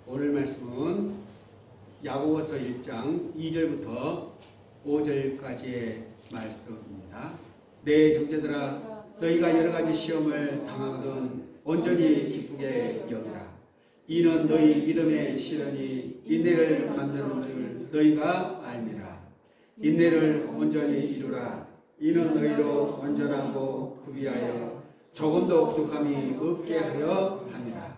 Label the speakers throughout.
Speaker 1: 오늘 말씀은 야고보서 1장 2절부터 5절까지의 말씀입니다. 내 형제들아, 너희가 여러 가지 시험을 당하거든 온전히 기쁘게 여기라. 이는 너희 믿음의 시련이 인내를 만드는 줄 너희가 알미라. 인내를 온전히 이루라. 이는 너희로 온전하고 구비하여 조금도 부족함이 없게 하려 함이라.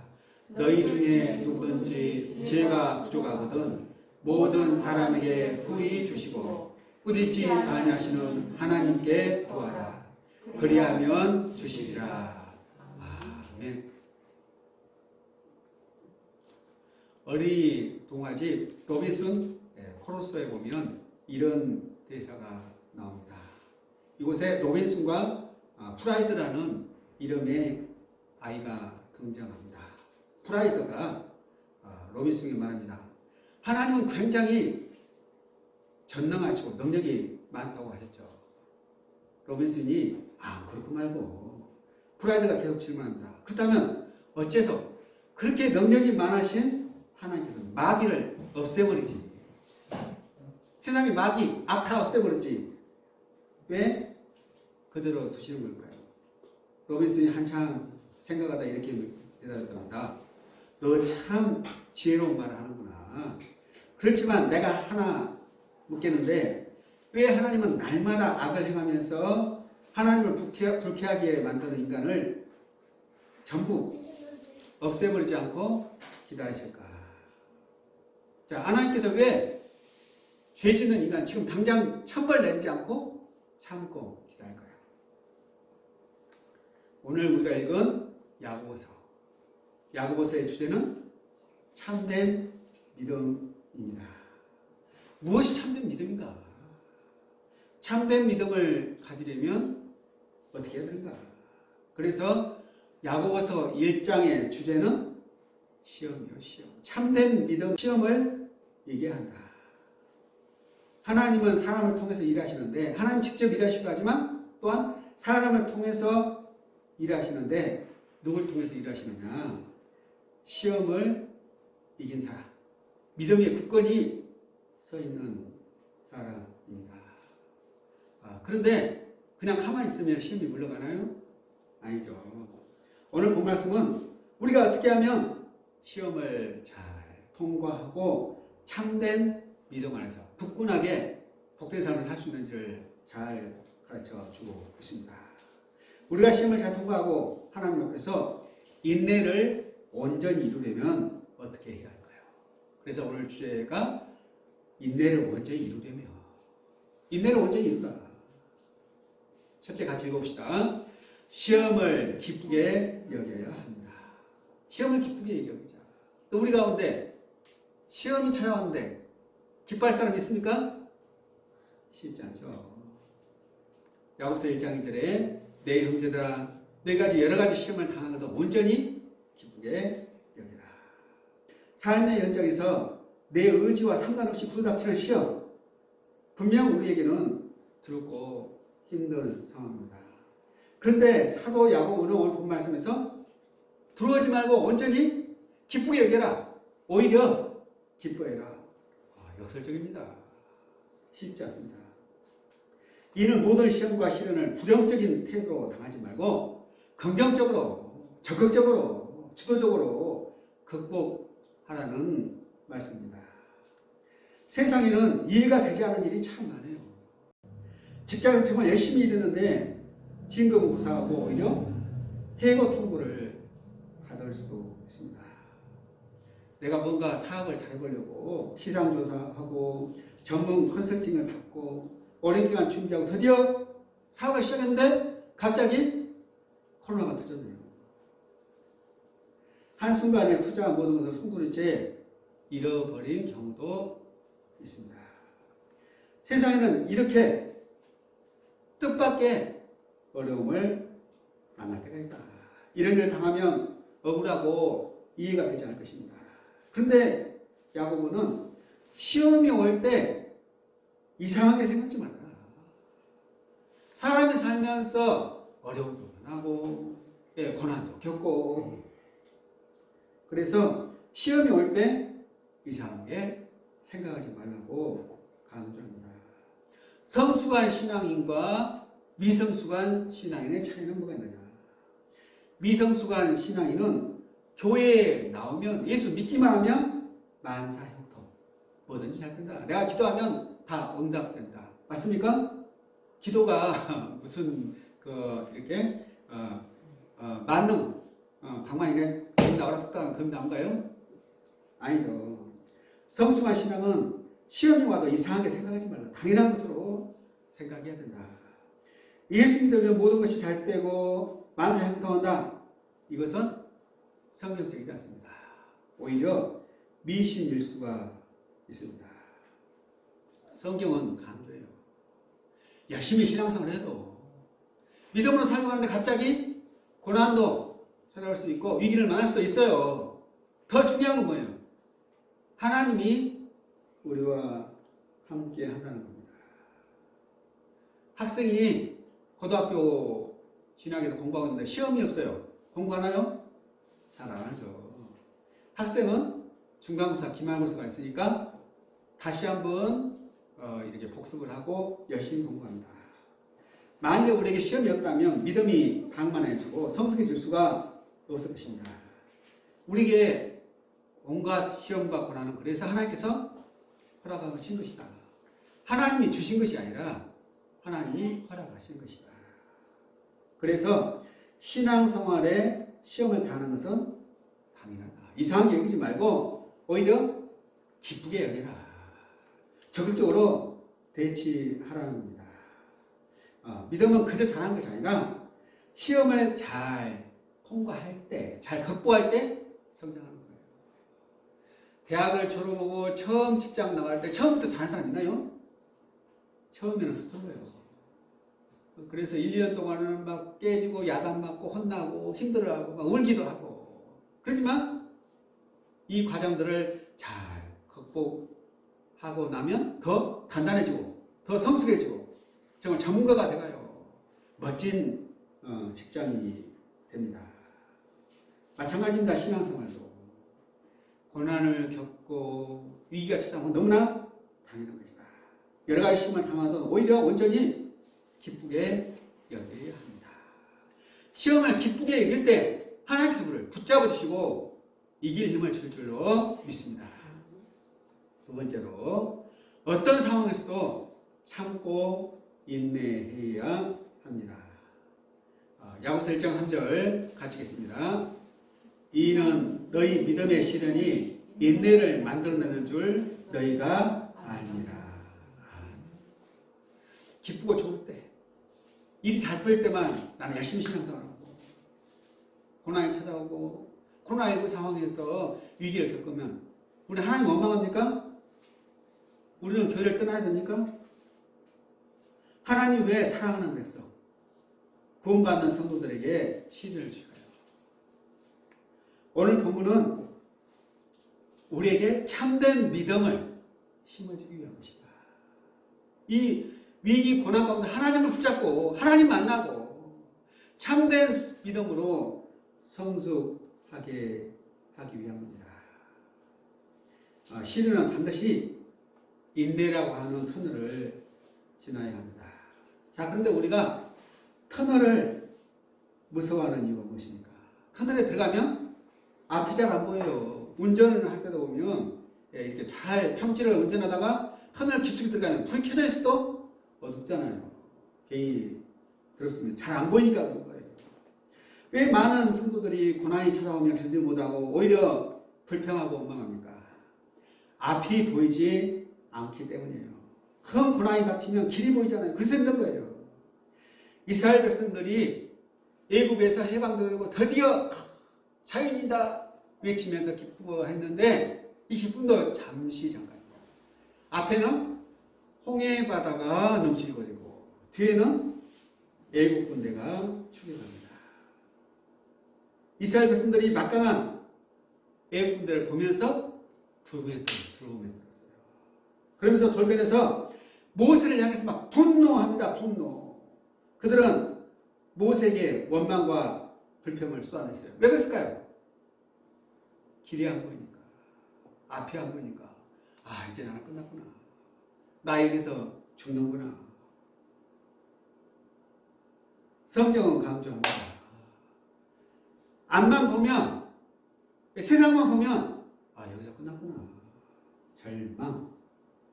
Speaker 1: 너희 중에 누구든지 죄가 부족하거든 모든 사람에게 후히 주시고 꾸짖지 아니하시는 하나님께 구하라. 그리하면 주시리라. 아멘. 어린이 동화집 로빈슨 크루소에 보면 이런 대사가 나옵니다. 이곳에 로빈슨과 프라이드라는 이름의 아이가 등장합니다. 프라이드가 로빈슨이 말합니다. 하나님은 굉장히 전능하시고 능력이 많다고 하셨죠. 로빈슨이 그렇고 말고 프라이드가 계속 질문합니다. 그렇다면 어째서 그렇게 능력이 많으신 하나님께서 마귀를 없애버리지? 세상에 마귀, 악 다 없애버렸지. 왜 그대로 두시는 걸까요? 로빈슨이 한참 생각하다 이렇게 대답했답니다. 너 참 지혜로운 말을 하는구나. 그렇지만 내가 하나 묻겠는데 왜 하나님은 날마다 악을 행하면서 하나님을 불쾌하게 만드는 인간을 전부 없애버리지 않고 기다리실까? 자, 하나님께서 왜 죄 짓는 인간 지금 당장 천벌 내리지 않고 참고 기다릴까요? 오늘 우리가 읽은 야고보서의 주제는 참된 믿음입니다. 무엇이 참된 믿음인가? 참된 믿음을 가지려면 어떻게 해야 되는가? 그래서 야고보서 1장의 주제는 시험이요, 시험. 참된 믿음 시험을 얘기한다. 하나님은 사람을 통해서 일하시는데 하나님 직접 일하시기도 하지만 또한 사람을 통해서 일하시는데 누굴 통해서 일하시느냐? 시험을 이긴 사람, 믿음의 굳건히 서 있는 사람입니다. 그런데 그냥 가만히 있으면 시험이 물러가나요? 아니죠. 오늘 본 말씀은 우리가 어떻게 하면 시험을 잘 통과하고 참된 믿음 안에서 굳건하게 복된 삶을 살 수 있는지를 잘 가르쳐 주고 있습니다. 우리가 시험을 잘 통과하고 하나님 앞에서 인내를 온전히 이루려면 어떻게 해야 할까요? 그래서 오늘 주제가 인내를 온전히 이루려면 인내를 온전히 이루다. 첫째 같이 읽어봅시다. 시험을 기쁘게 여겨야 합니다. 시험을 기쁘게 여기자. 또 우리 가운데 시험이 찾아왔는데 기뻐할 사람 있습니까? 쉽지 않죠. 야고보서 1장 2절에 내 형제들아, 너희가 여러 가지 시험을 당하거든 온전히 기쁘게 여기라. 삶의 연장에서 내 의지와 상관없이 부닥치는 시험, 분명 우리에게는 두렵고 힘든 상황입니다. 그런데 사도 야고보는 오늘 본 말씀에서 두려워하지 말고 온전히 기쁘게 여겨라. 오히려 기뻐해라. 역설적입니다. 쉽지 않습니다. 이는 모든 시험과 시련을 부정적인 태도로 당하지 말고 긍정적으로, 적극적으로, 주도적으로 극복하라는 말씀입니다. 세상에는 이해가 되지 않는 일이 참 많아요. 직장에서 정말 열심히 일했는데 진급은 무사하고 오히려 해고 통보를 받을 수도 있습니다. 내가 뭔가 사업을 잘해보려고 시장조사하고 전문 컨설팅을 받고 오랜 기간 준비하고 드디어 사업을 시작했는데 갑자기 코로나가 터졌네요. 한순간에 투자한 모든 것을 송두리째 잃어버린 경우도 있습니다. 세상에는 이렇게 뜻밖의 어려움을 만날 때가 있다. 이런 일을 당하면 억울하고 이해가 되지 않을 것입니다. 그런데 야고보는 시험이 올 때 이상하게 생각지 말아라. 사람이 살면서 어려움도 만나고 고난도 겪고 그래서 시험이 올 때 이상하게 생각하지 말라고 강조합니다. 성숙한 신앙인과 미성숙한 신앙인의 차이는 뭐가 있느냐? 미성숙한 신앙인은 교회에 나오면 예수 믿기만 하면 만사형통, 뭐든지 잘 된다. 내가 기도하면 다 응답된다. 맞습니까? 기도가 무슨 이렇게 만능 방망이가 금 나오라 뚝 따면 금 나온가요? 아니죠. 성숙한 신앙은 시험이 와도 이상하게 생각하지 말라. 당연한 것으로 생각해야 된다. 예수 믿으면 모든 것이 잘 되고 만사형통한다. 이것은 성경적이지 않습니다. 오히려 미신일 수가 있습니다. 성경은 강조해요. 열심히 신앙생활을 해도 믿음으로 살아가는데 갑자기 고난도 찾아올 수 있고 위기를 만날 수도 있어요. 더 중요한 건 뭐예요? 하나님이 우리와 함께 한다는 겁니다. 학생이 고등학교 진학해서 공부하고 있는데 시험이 없어요. 공부하나요? 잘 안 하죠. 학생은 중간고사, 기말고사가 있으니까 다시 한번 이렇게 복습을 하고 열심히 공부합니다. 만일 우리에게 시험이 없다면 믿음이 방만해지고 성숙해질 수가 없을 것입니다. 우리에게 온갖 시험과 고난은 그래서 하나님께서 허락하신 것이다. 하나님이 주신 것이 아니라 하나님이 허락하신 것이다. 그래서 신앙생활에 시험을 당하는 것은 당연하다. 이상하게 여기지 말고 오히려 기쁘게 여겨라. 적극적으로 대치하라는 겁니다. 믿음은 그저 잘하는 것이 아니라 시험을 잘 통과할 때, 잘 극복할 때 성장하는 거예요. 대학을 졸업하고 처음 직장 나갈 때 처음부터 잘하는 사람 있나요? 처음에는 스토커예요. 그래서 1, 2년 동안은 막 깨지고 야단 맞고 혼나고 힘들어하고 막 울기도 하고 그렇지만 이 과정들을 잘 극복하고 나면 더 단단해지고 더 성숙해지고 정말 전문가가 돼가요. 멋진 직장인이 됩니다. 마찬가지입니다. 신앙생활도 고난을 겪고 위기가 찾아오면 너무나 당연한 것이다. 여러 가지 시험을 당하도 오히려 온전히 기쁘게 여겨야 합니다. 시험을 기쁘게 이길 때 하나님께서 우리를 붙잡아 주시고 이길 힘을 줄 줄로 믿습니다. 두 번째로 어떤 상황에서도 참고 인내해야 합니다. 야고보서 1장 3절 같이 읽겠습니다. 이는 너희 믿음의 시련이 인내를 만들어내는 줄 너희가 알미라. 기쁘고 좋을 때 일이 잘 풀릴 때만 나는 열심히 신앙생활하고 고난이 찾아오고 코로나19 상황에서 위기를 겪으면 우리 하나님 원망합니까? 우리는 교회를 떠나야 됩니까? 하나님 왜 사랑하는 백성 구원받는 성도들에게 시련을 주실까요? 오늘 본문은 우리에게 참된 믿음을 심어주기 위한 것이다. 이 위기 고난 가운데 하나님을 붙잡고 하나님 만나고 참된 믿음으로 성숙하게 하기 위한 겁니다. 시련은 반드시 인내라고 하는 터널을 지나야 합니다. 자, 그런데 우리가 터널을 무서워하는 이유가 무엇입니까? 터널에 들어가면 앞이 잘 안 보여요. 운전을 할 때도 보면 이렇게 잘 평지를 운전하다가 터널 깊숙이 들어가면 불이 켜져 있어도 어둡잖아요. 괜히 들었으면 잘 안 보이니까 그런 거예요. 왜 많은 성도들이 고난이 찾아오면 견디지 못하고 오히려 불평하고 원망합니까? 앞이 보이지 않기 때문이에요. 큰 고난이 닥치면 길이 보이잖아요. 그래서 힘든 거예요. 이스라엘 백성들이 애굽에서 해방되고 드디어 자유인이다 외치면서 기뻐했는데 이 기쁨도 잠시 잠깐이에요. 앞에는 홍해 바다가 넘치고 뒤에는 애국 군대가 추격합니다. 이스라엘 백성들이 막강한 애국 군대를 보면서 두루에 들어오면 들었어요. 그러면서 돌변해서 모세를 향해서 막 분노합니다. 분노. 그들은 모세에게 원망과 불평을 쏟아냈어요. 왜 그랬을까요? 길이 안 보이니까. 앞에 안 보니까 이제 나는 끝났구나. 나 여기서 죽는구나. 성경은 강조합니다. 앞만 보면, 세상만 보면 여기서 끝났구나. 절망.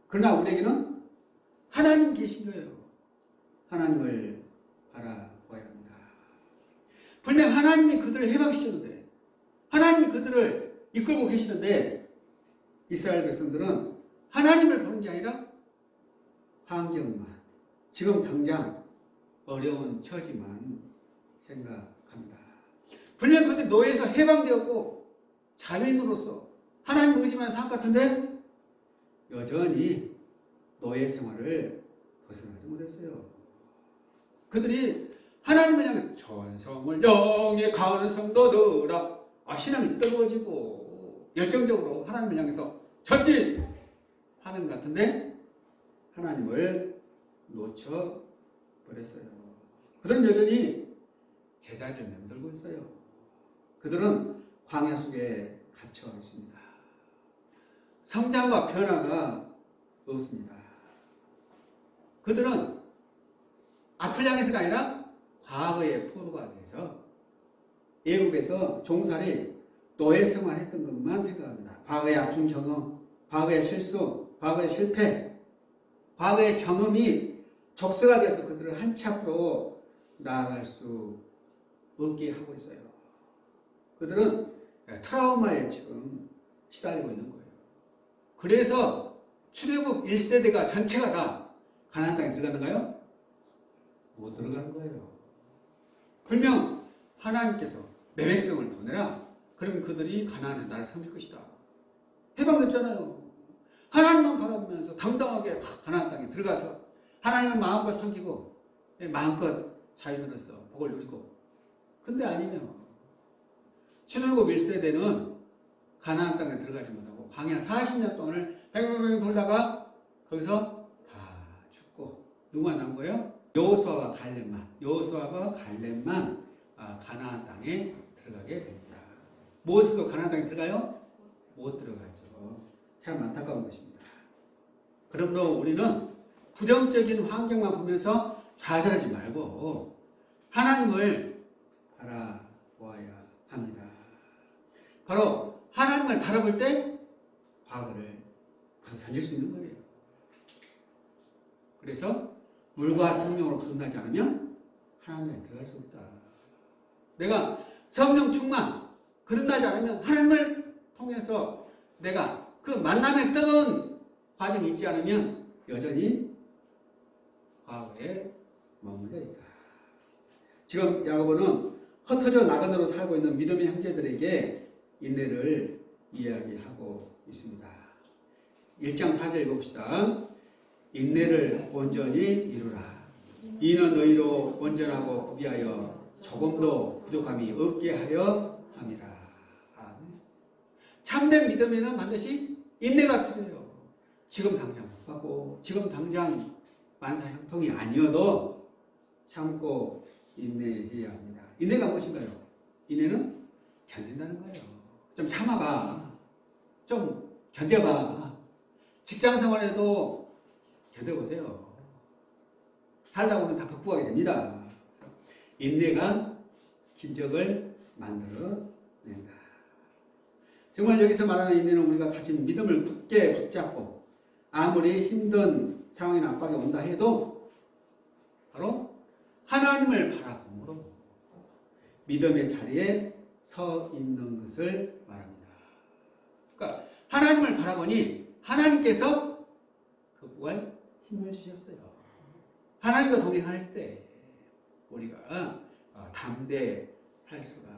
Speaker 1: 그러나 우리에게는 하나님 계신 거예요. 하나님을 바라봐야 합니다. 분명 하나님이 그들을 해방시켰는데, 하나님이 그들을 이끌고 계시는데, 이스라엘 백성들은 하나님을 보는 게 아니라 환경만, 지금 당장 어려운 처지만 생각합니다. 분명 그들 노예에서 해방되었고 자유인으로서 하나님 의지만 삶 같은데 여전히 노예 생활을 벗어나지 못했어요. 그들이 하나님을 향해 전성을 영의 가능성 너더라. 신앙이 뜨거워지고 열정적으로 하나님을 향해서 전진하는 것 같은데 하나님을 놓쳐버렸어요. 그들은 여전히 제자리를 맴돌고 있어요. 그들은 광야 속에 갇혀 있습니다. 성장과 변화가 없습니다. 그들은 앞을 향해서가 아니라 과거의 포로가 돼서 애국에서 종살이 노예 생활했던 것만 생각합니다. 과거의 아픈 경험, 과거의 실수, 과거의 실패, 과거의 경험이 적서가 돼서 그들을 한치 앞으로 나아갈 수 없게 하고 있어요. 그들은 트라우마에 지금 시달리고 있는 거예요. 그래서 출애굽 1세대가 전체가 다 가나안 땅에 들어갔는가요? 못 들어가는 거예요. 분명 하나님께서 내 백성을 보내라. 그러면 그들이 가나안의 나라를 섬길 것이다. 해방됐잖아요. 하나님만 바라보면서 당당하게 가나안 땅에 들어가서 하나님을 마음껏 섬기고 마음껏 자유로서 복을 누리고. 근데 아니네요. 출애굽 1세대는 가나안 땅에 들어가지 못하고 광야 40년 동안을 뱅뱅뱅 돌다가 거기서 다 죽고 누구만 남은 거예요? 여호수아와 갈렙만 가나안 땅에 들어가게 됩니다. 모세도 가나안 땅에 들어가요? 못 들어가죠. 참 안타까운 것입니다. 그러므로 우리는 부정적인 환경만 보면서 좌절하지 말고 하나님을 바라보아야 합니다. 바로 하나님을 바라볼 때 과거를 벗어 던질 수 있는 거예요. 그래서 물과 성령으로 거듭나지 않으면 하나님에 들어갈 수 없다. 내가 성령 충만 거듭나지 않으면 하나님을 통해서 내가 그 만남의 뜨거운 과정이 있지 않으면 여전히 과거에 머물러 있다. 지금 야고보는 흩어져 나그네로 살고 있는 믿음의 형제들에게 인내를 이야기하고 있습니다. 1장 4절 읽어봅시다. 인내를 온전히 이루라. 이는 너희로 온전하고 구비하여 조금도 부족함이 없게 하려 함이라. 아멘. 참된 믿음에는 반드시 인내가 필요해요. 지금 당장 못 하고 지금 당장 만사 형통이 아니어도 참고 인내해야 합니다. 인내가 무엇인가요? 인내는 견딘다는 거예요. 좀 참아봐. 좀 견뎌봐. 직장 생활에도 견뎌보세요. 살다 보면 다 극복하게 됩니다. 그래서 인내가 기적을 만들어낸다. 정말 여기서 말하는 인내는 우리가 가진 믿음을 굳게 붙잡고 아무리 힘든 상황이나 압박이 온다 해도 바로 하나님을 바라봄으로 믿음의 자리에 서 있는 것을 말합니다. 그러니까 하나님을 바라보니 하나님께서 그부할 힘을 주셨어요. 하나님과 동행할 때 우리가 담대할 수가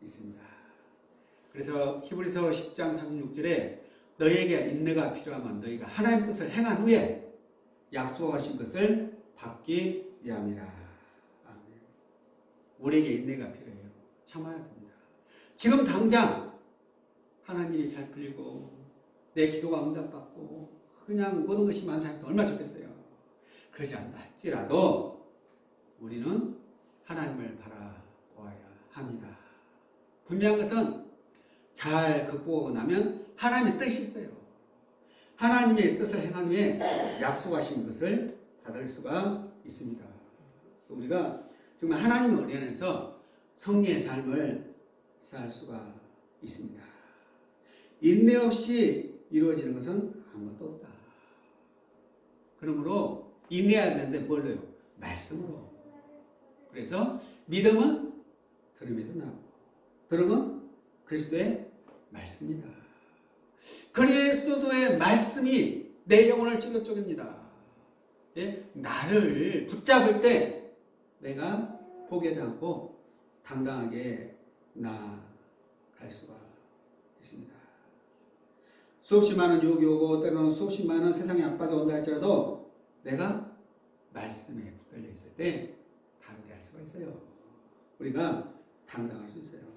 Speaker 1: 있습니다. 그래서 히브리서 10장 36절에 너희에게 인내가 필요하면 너희가 하나님의 뜻을 행한 후에 약속하신 것을 받기 위함이라. 아멘. 우리에게 인내가 필요해요. 참아야 됩니다. 지금 당장 하나님이 잘 풀리고 내 기도가 응답받고 그냥 모든 것이 만사형통 얼마나 좋겠어요. 그러지 않다 할지라도 우리는 하나님을 바라보아야 합니다. 분명한 것은 잘 극복하고 나면 하나님의 뜻이 있어요. 하나님의 뜻을 행한 후에 약속하신 것을 받을 수가 있습니다. 우리가 정말 하나님의 은혜 안에서 성리의 삶을 살 수가 있습니다. 인내 없이 이루어지는 것은 아무것도 없다. 그러므로 인내해야 되는데 뭘로요? 말씀으로. 그래서 믿음은 들음에서 나고 들음은 그리스도의 말씀입니다. 그리스도의 말씀이 내 영혼을 찔러 쪼갭니다. 예? 나를 붙잡을 때 내가 포기하지 않고 당당하게 나아갈 수가 있습니다. 수없이 많은 유혹이 오고 때로는 수없이 많은 세상의 압박이 온다 할지라도 내가 말씀에 붙들려 있을 때 담대할 수가 있어요. 우리가 당당할 수 있어요.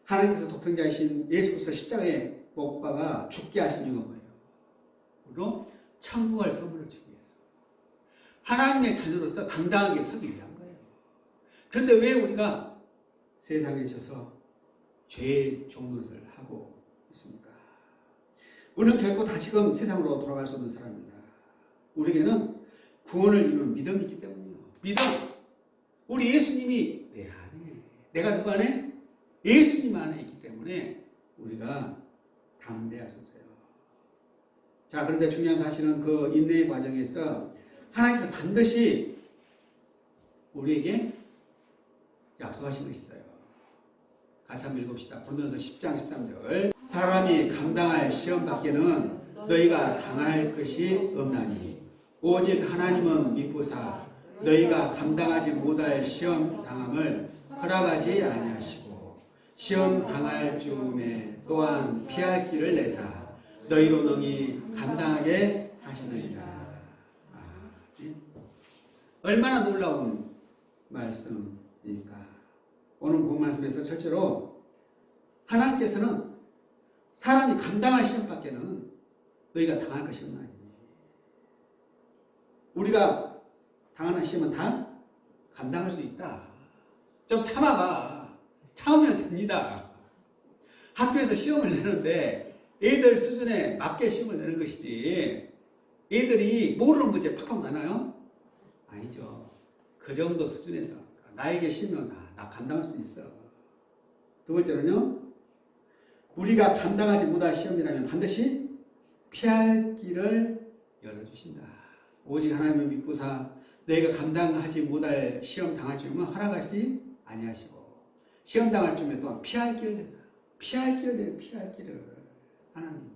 Speaker 1: 하나님께서 독생자이신 예수 그리스도 십자가에 못 박아 죽게 하신 이유가 뭐예요? 우리로 천국을 선물을 주기 위해서. 하나님의 자녀로서 당당하게 서기 위한 거예요. 그런데 왜 우리가 세상에 져서 죄의 종노릇을 하고 있습니까? 우리는 결코 다시금 세상으로 돌아갈 수 없는 사람입니다. 우리에게는 구원을 이루는 믿음이 있기 때문이에요. 믿음. 우리 예수님이 내 안에, 내가 누구 안에? 예수님 안에 있기 때문에 우리가 담대할 수 있어요. 자, 그런데 중요한 사실은 그 인내의 과정에서 하나님께서 반드시 우리에게 약속하신 것이 있어요. 같이 한번 읽읍시다. 고린도전서 10장 13절. 사람이 감당할 시험 밖에는 너희가 당할 것이 없나니 오직 하나님은 미쁘사 너희가 감당하지 못할 시험 당함을 허락하지 아니하시고 시험 당할 즈음에 또한 피할 길을 내사 너희로 능히 감당하게 하시느니라. 얼마나 놀라운 말씀입니까? 오늘 본 말씀에서 첫째로 하나님께서는 사람이 감당할 시험밖에는 너희가 당할 것이 없나니. 우리가 당하는 시험은 다 감당할 수 있다. 좀 참아봐. 참으면 됩니다. 학교에서 시험을 내는데 애들 수준에 맞게 시험을 내는 것이지 애들이 모르는 문제 팍팍 나나요? 아니죠. 그 정도 수준에서 나에게 시면 나 감당할 수 있어. 두 번째는요. 우리가 감당하지 못할 시험이라면 반드시 피할 길을 열어주신다. 오직 하나님을 믿고사 너희가 감당하지 못할 시험 당할 즈음은 허락하시지 아니하시고 시험 당할 즈음에 또한 피할 길을 내자. 피할 길을 하나님.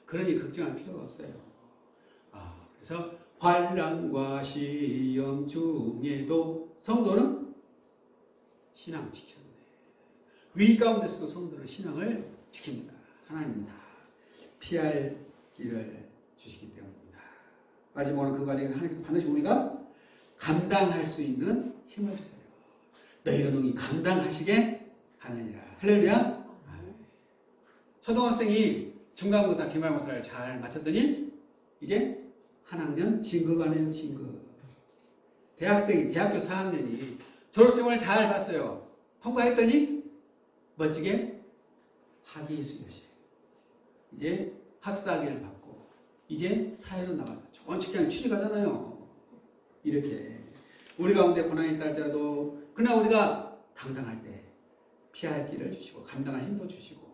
Speaker 1: 그러니 걱정할 필요가 없어요. 그래서 환난과 시험 중에도 성도는 신앙 지켰네. 위 가운데서도 성도는 신앙을 지킵니다. 하나님이 다 피할 길을 주시기 때문입니다. 마지막으로 그 과정에서 하나님께서 반드시 우리가 감당할 수 있는 힘을 주세요. 너희는 능히 감당하시게 하느니라. 할렐루야. 초등학생이 중간고사, 기말고사를 잘 마쳤더니 이제 한 학년 진급하네요. 진급. 대학생이 대학교 4학년이 졸업시험을 잘 봤어요. 통과했더니 멋지게 학위 수여시. 이제 학사학위를 받고 이제 사회로 나가서 좋은 직장에 취직하잖아요. 이렇게 우리 가운데 고난이 있다 할지라도 그러나 우리가 당당할 때 피할 길을 주시고 감당할 힘도 주시고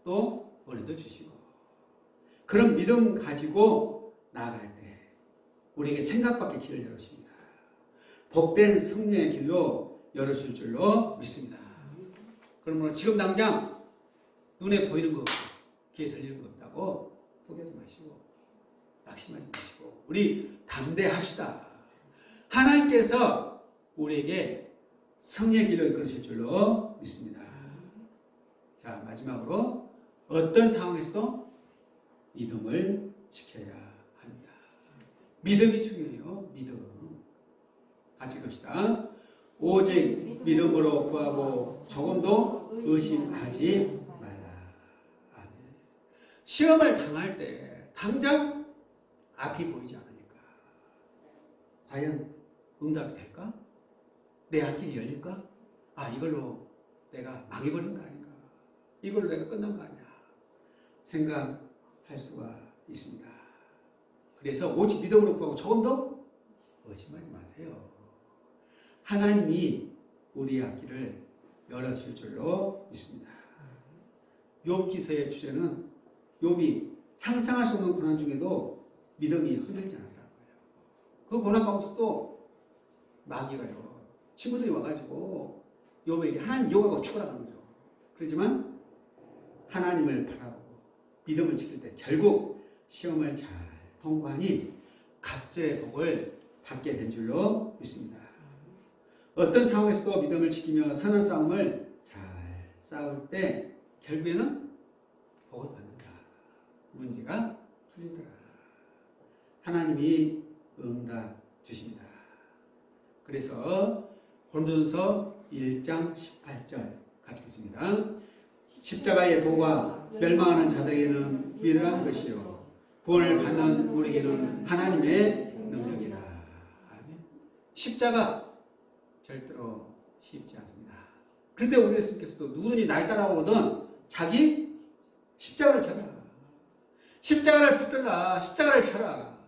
Speaker 1: 또 은혜도 주시고 그런 믿음 가지고 나아갈 때 우리에게 생각밖에 길을 열어주십니다. 복된 승리의 길로 열어줄 줄로 믿습니다. 그러므로 지금 당장 눈에 보이는 거 없고 귀에 들리는 거 없다고 포기하지 마시고 낙심하지 마시고 우리 담대합시다. 하나님께서 우리에게 승리의 길로 이끌으실 줄로 믿습니다. 자, 마지막으로 어떤 상황에서도 믿음을 지켜야 합니다. 믿음이 중요해요. 믿음. 같이 읽읍시다. 오직 믿음으로 구하고 조금도 의심하지 말라. 아멘. 시험을 당할 때 당장 앞이 보이지 않으니까 과연 응답이 될까? 내 앞길이 열릴까? 이걸로 내가 망해버린 거 아닌가? 이걸로 내가 끝난 거 아니야 생각할 수가 있습니다. 그래서 오직 믿음으로 구하고 조금 더 의심하지 마세요. 하나님이 우리의 앞길을 열어줄 줄로 믿습니다. 욥기서의 주제는 욥이 상상할 수 없는 고난 중에도 믿음이 흔들리지 않았다는 거예요. 그 고난 가운데서도 마귀가요, 친구들이 와가지고 욥에게 하나님 욕하고 죽으라는 거죠. 그렇지만 하나님을 바라보고 믿음을 지킬 때 결국 시험을 잘 통과하니 갑절의 복을 받게 된 줄로 믿습니다. 어떤 상황에서도 믿음을 지키며 선한 싸움을 잘 싸울 때 결국에는 복을 받는다. 문제가 풀리더라. 하나님이 응답 주십니다. 그래서 고린도전서 1장 18절 같이 읽습니다. 십자가의 도가 멸망하는 자들에게는 미련한 것이요 구원을 받는 우리에게는 하나님의 능력이라. 아멘. 십자가 절대로 쉽지 않습니다. 그런데 우리 예수님께서도 누구든지 날 따라오거든 자기 십자가를 쳐라. 십자가를 붙들라. 십자가를 쳐라.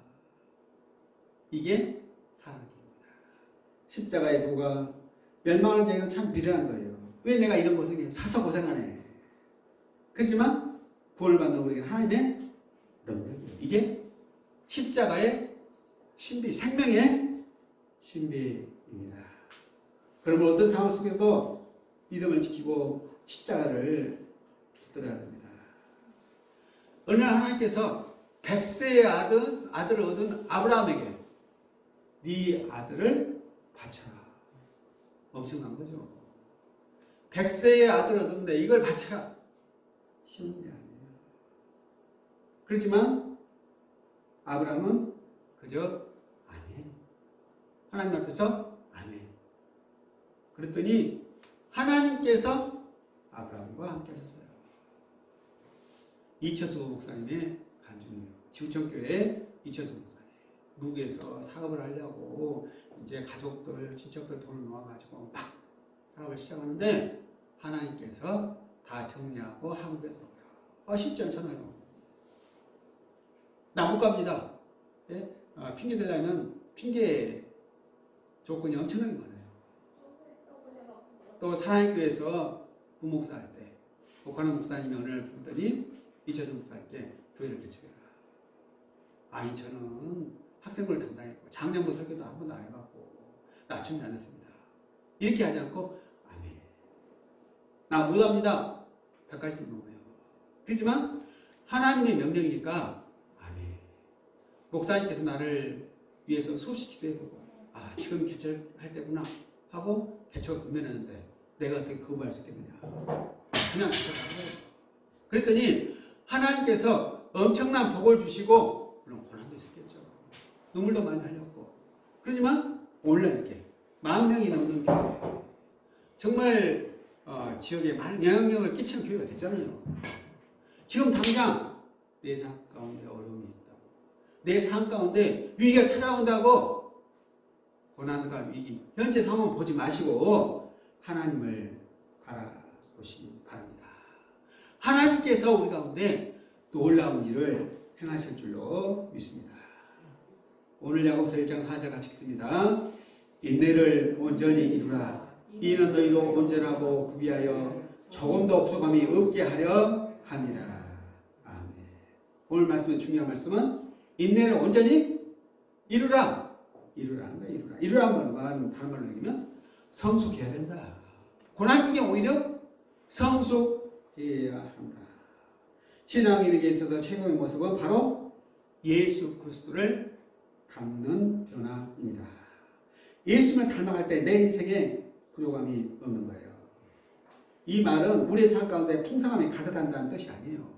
Speaker 1: 이게 사랑입니다. 십자가의 도가 멸망하는 자에게는 참 미련한 거예요. 왜 내가 이런 고생해? 사서 고생하네. 그렇지만 구원을 받는 우리에게는 하나님의 능력이에요. 이게 십자가의 신비, 생명의 신비입니다. 그러면 어떤 상황 속에서도 믿음을 지키고 십자가를 붙들어야 됩니다. 어느 날 하나님께서 100세의 아들을 얻은 아브라함에게 네 아들을 바쳐라. 엄청난 거죠. 100세의 아들을 얻었는데 이걸 바쳐라. 쉬운 게 아니에요. 그렇지만 아브라함은 그저 아니에요. 하나님 앞에서 아멘. 그랬더니 하나님께서 아브라함과 함께 하셨어요. 이철수 목사님의 간증이에요. 지구촌교회 이철수 목사님. 미국에서 사업을 하려고 이제 가족들, 친척들 돈을 모아가지고 막 사업을 시작하는데 하나님께서 다 정리하고 한국에서 오라. 쉽지 않잖아요. 나 못 갑니다. 예? 핑계 대려면 핑계 조건이 엄청나게 많아요. 또 사랑의교회에서 부목사 할 때 복하는 목사님이 오늘 부르더니 이철수 목사님께 교회를 개척해라. 아니 저는 학생부를 담당했고 작년부 설교도 한 번도 안 해봤고 낮춤이 안 했습니다. 이렇게 하지 않고 아멘. 나 못합니다. 100가지도 넘어요. 그렇지만 하나님의 명령이니까 아멘. 목사님께서 나를 위해서 수없이 기도해보고 지금 개척할 때구나 하고 개척을 금면했는데 내가 어떻게 거부할 수 있겠느냐. 그냥 개척하는 거예요. 그랬더니 하나님께서 엄청난 복을 주시고 물론 고난도 있었겠죠. 눈물도 많이 흘렸고 그렇지만 오늘날 이렇게 10,000명이 넘는 교회 정말 지역에 많은 영향력을 끼치는 교회가 됐잖아요. 지금 당장 내 삶 가운데 어려움이 있다고 내 삶 가운데 위기가 찾아온다고 고난과 위기 현재 상황 보지 마시고 하나님을 바라보시기 바랍니다. 하나님께서 우리 가운데 놀라운 일을 행하실 줄로 믿습니다. 오늘 야고보서 1장 4절 같이 읽습니다. 인내를 온전히 이루라. 이는 너희로 온전하고 구비하여 조금도 없어감이 없게 하려 함이라. 아멘. 오늘 말씀은 중요한 말씀은 인내를 온전히 이루라. 이루라는 거예요. 이루라는 말은 다른 말로 얘기하면 성숙해야 된다. 고난 중에 오히려 성숙해야 한다. 신앙인에게 있어서 최고의 모습은 바로 예수 그리스도를 닮는 변화입니다. 예수님을 닮아갈 때 내 인생에 부족함이 없는 거예요. 이 말은 우리의 삶 가운데 풍성함이 가득한다는 뜻이 아니에요.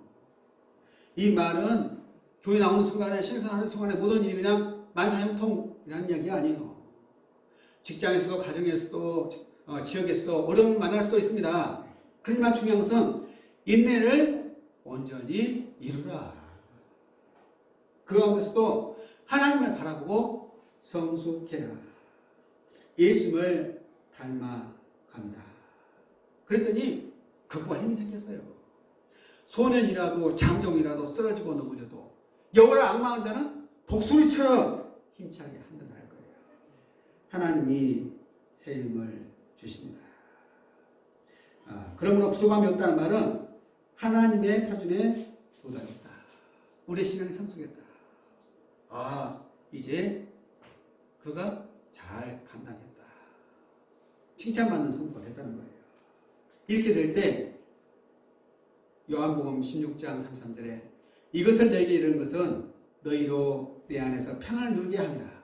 Speaker 1: 이 말은 교회 나오는 순간에 신앙하는 순간에 모든 일이 그냥 만사형통이라는 이야기가 아니에요. 직장에서도 가정에서도 지역에서도 어려움을 만날 수도 있습니다. 그렇지만 중요한 것은 인내를 온전히 이루라. 그 가운데서도 하나님을 바라보고 성숙해라. 예수님을 닮아갑니다. 그랬더니 극복할 힘이 생겼어요. 소년이라도 장정이라도 쓰러지고 넘어져도 여호와를 앙망하는 자는 독수리처럼 힘차게 한다는 거예요. 하나님이 새 힘을 주십니다. 그러므로 부족함이 없다는 말은 하나님의 표준에 도달했다. 우리의 신앙이 성숙했다. 이제 그가 잘 감당했다. 칭찬받는 성도가 됐다는 거예요. 이렇게 될 때 요한복음 16장 33절에 이것을 너에게 이르는 것은 너희로 내 안에서 평안을 누리게 함이라.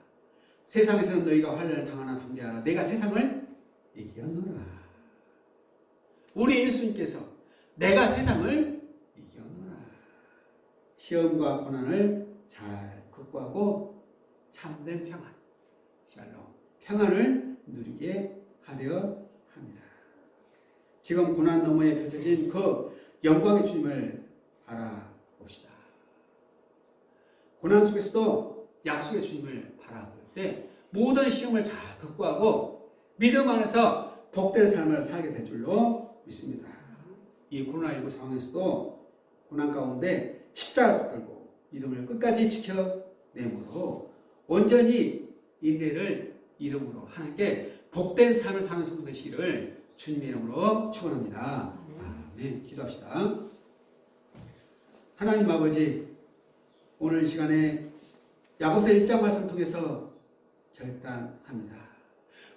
Speaker 1: 세상에서는 너희가 환난을 당하나 담대하라. 내가 세상을 이겼노라. 우리 예수님께서 내가 세상을 이겼노라. 시험과 고난을 잘 극복하고 참된 평안, 샬롬, 평안을 누리게 하려 합니다. 지금 고난 너머에 펼쳐진 그 영광의 주님을 바라봅시다. 고난 속에서도 약속의 주님을 바라볼 때 모든 시험을 잘 극복하고 믿음 안에서 복된 삶을 살게 될 줄로 믿습니다. 이 코로나19 상황에서도 고난 가운데 십자가를 붙들고 믿음을 끝까지 지켜내므로 온전히 인내를 이름으로 하나님께 복된 삶을 사는 성도 되시기를 주님의 이름으로 축원합니다. 아멘. 기도합시다. 하나님 아버지, 오늘 시간에 야고보서 1장 말씀 통해서 결단합니다.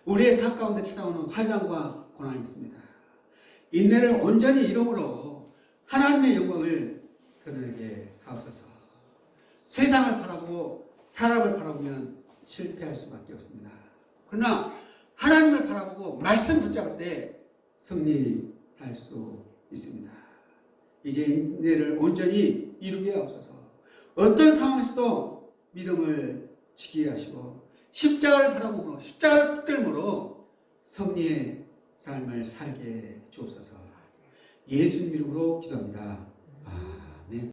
Speaker 1: 우리의 삶 가운데 찾아오는 환난과 고난이 있습니다. 인내를 온전히 이름으로 하나님의 영광을 드러내게 하옵소서. 세상을 바라보고 사람을 바라보면 실패할 수밖에 없습니다. 그러나 하나님을 바라보고 말씀 붙잡을 때 승리할 수 있습니다. 이제 인내를 온전히 이루게 하옵소서. 어떤 상황에서도 믿음을 지키게 하시고 십자가를 바라보고 십자가를 붙들므로 승리의 삶을 살게 주옵소서. 예수님 이름으로 기도합니다. 아멘.